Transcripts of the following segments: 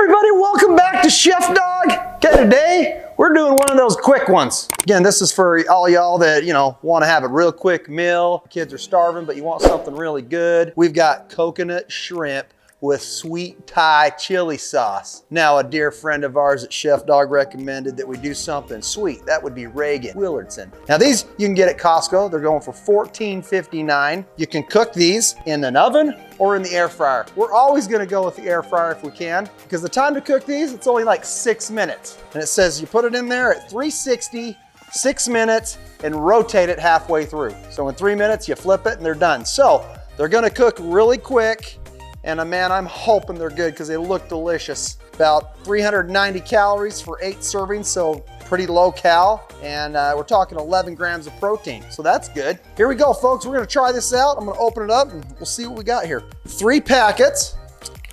everybody, welcome back to Chef Dawg. Okay, today we're doing one of those quick ones. Again, this is for all y'all that, want to have a real quick meal. Kids are starving, but you want something really good. We've got coconut shrimp with sweet Thai chili sauce. Now, a dear friend of ours at Chef Dawg recommended that we do something sweet. That would be Reagan Willardson. Now, these you can get at Costco. They're going for $14.59. You can cook these in an oven or in the air fryer. We're always gonna go with the air fryer if we can, because the time to cook these, it's only like 6 minutes. And it says you put it in there at 360, 6 minutes, and rotate it halfway through. So in 3 minutes, you flip it and they're done. So they're gonna cook really quick. And man, I'm hoping they're good because they look delicious. About 390 calories for 8 servings, so pretty low cal. And we're talking 11 grams of protein, so that's good. Here we go, folks. We're gonna try this out. I'm gonna open it up and we'll see what we got here. 3 packets,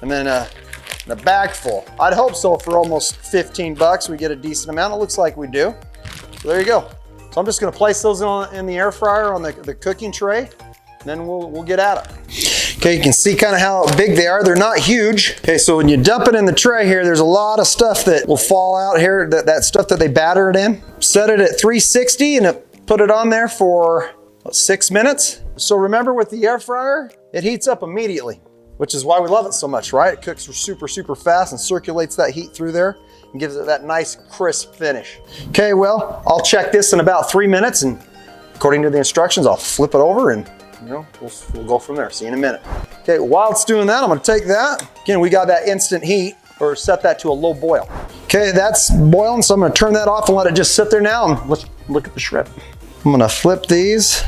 and then a bag full. I'd hope so for almost 15 bucks. We get a decent amount. It looks like we do. So there you go. So I'm just gonna place those in the air fryer on the cooking tray, and then we'll get at it. Okay, you can see kind of how big they are. They're not huge. Okay, so when you dump it in the tray here, there's a lot of stuff that will fall out here, that stuff that they batter it in. Set it at 360 and put it on there for 6 minutes. So remember, with the air fryer, it heats up immediately, which is why we love it so much, right? It cooks super, super fast and circulates that heat through there and gives it that nice crisp finish. Okay, well, I'll check this in about 3 minutes, and according to the instructions, I'll flip it over and we'll go from there. See you in a minute. Okay, while it's doing that, I'm gonna take that. Again, we got that instant heat, or set that to a low boil. Okay, that's boiling, so I'm gonna turn that off and let it just sit there now, and let's look at the shrimp. I'm gonna flip these.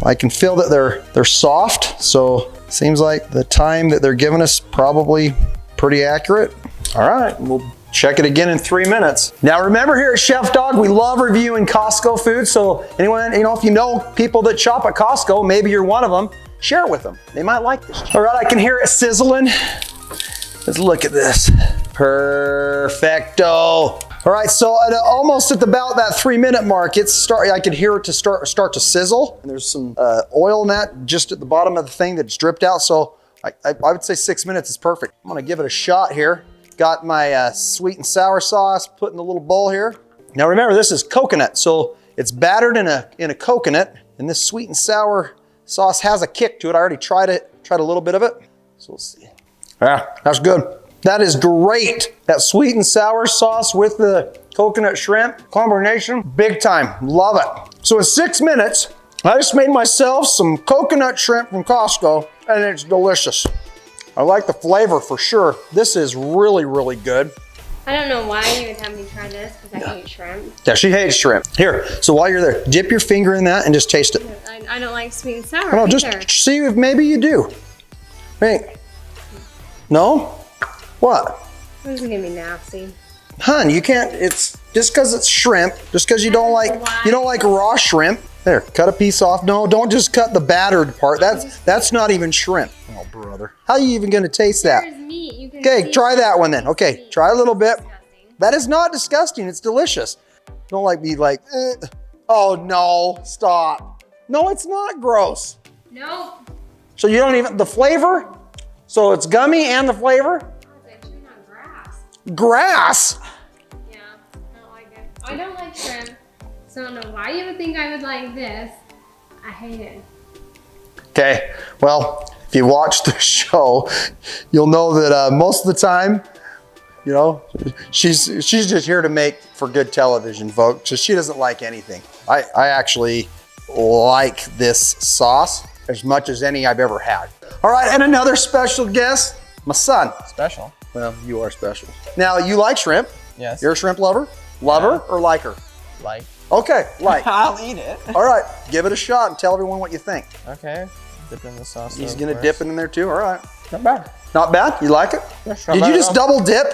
I can feel that they're soft, so seems like the time that they're giving us probably pretty accurate. All right, we'll check it again in 3 minutes. Now remember, here at Chef Dawg, we love reviewing Costco food. So anyone, if you know people that shop at Costco, maybe you're one of them, share it with them. They might like this. All right, I can hear it sizzling. Let's look at this. Perfecto. All right, so almost at about that 3 minute mark, I can hear it to start to sizzle. And there's some oil in that just at the bottom of the thing that's dripped out. So I would say 6 minutes is perfect. I'm gonna give it a shot here. Got my sweet and sour sauce put in a little bowl here. Now remember, this is coconut, so it's battered in a coconut, and this sweet and sour sauce has a kick to it. I already tried a little bit of it, so we'll see. Yeah, that's good. That is great. That sweet and sour sauce with the coconut shrimp combination, big time, love it. So in 6 minutes, I just made myself some coconut shrimp from Costco, and it's delicious. I like the flavor for sure. This is really, really good. I don't know why you would have me try this, because I hate shrimp. Yeah, she hates shrimp. Here, so while you're there, dip your finger in that and just taste it. I don't like sweet and sour No, either. just see if maybe you do. Hey, no? What? This is gonna be nasty. Hun, you can't, it's just because it's shrimp, just because you don't like raw shrimp. There, cut a piece off. No, don't just cut the battered part. That's not even shrimp. Oh, brother. How are you even gonna taste that? There's meat. You can Okay, try that one then. Okay, meat. try a little bit. Disgusting. That is not disgusting, it's delicious. Don't be like, oh no, stop. No, it's not gross. Nope. So you don't even, the flavor? So it's gummy and the flavor? It's actually not grass. Grass? Yeah, I don't like it. I don't like shrimp, so I don't know why you would think I would like this. I hate it. Okay, well, if you watch the show, you'll know that most of the time, she's just here to make for good television, folks. So she doesn't like anything. I actually like this sauce as much as any I've ever had. All right, and another special guest, my son. Special? Well, you are special. Now, you like shrimp? Yes. You're a shrimp lover? Lover or liker? Like. Okay, like. I'll eat it. All right, give it a shot and tell everyone what you think. Okay. Dip in the sauce. He's gonna dip it in there too, all right. Not bad. Not bad, you like it? Yes, Did you just double dip?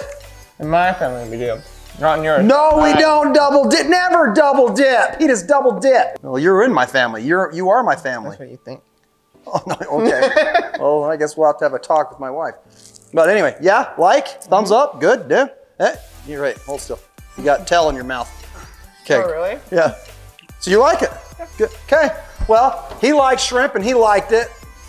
In my family, we do. Not in yours. No, we don't double dip, never double dip. He just double dip. Well, you're in my family, you are my family. That's what you think. Oh, no, okay. Well, I guess we'll have to have a talk with my wife. But anyway, yeah, thumbs up, good, yeah. You're right, hold still. You got tail in your mouth. Okay. Oh, really? Yeah. So you like it? Good. Okay. Well, he likes shrimp and he liked it.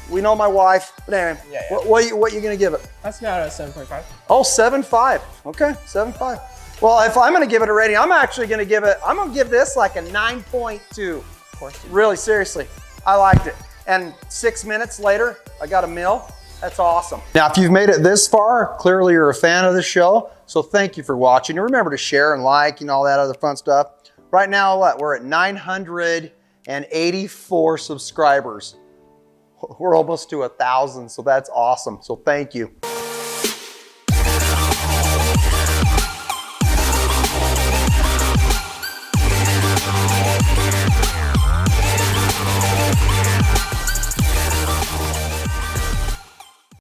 We know my wife, but anyway, Yeah, yeah. what you gonna give it? That's got a 7.5. Oh, 7.5. Okay, 7.5. Well, if I'm gonna give it a rating, I'm actually gonna give this like a 9.2. Of course. Really, seriously, I liked it. And 6 minutes later, I got a meal. That's awesome. Now, if you've made it this far, clearly you're a fan of the show. So thank you for watching. And remember to share and like and all that other fun stuff. Right now, we're at 984 subscribers. We're almost to 1,000, so that's awesome. So thank you.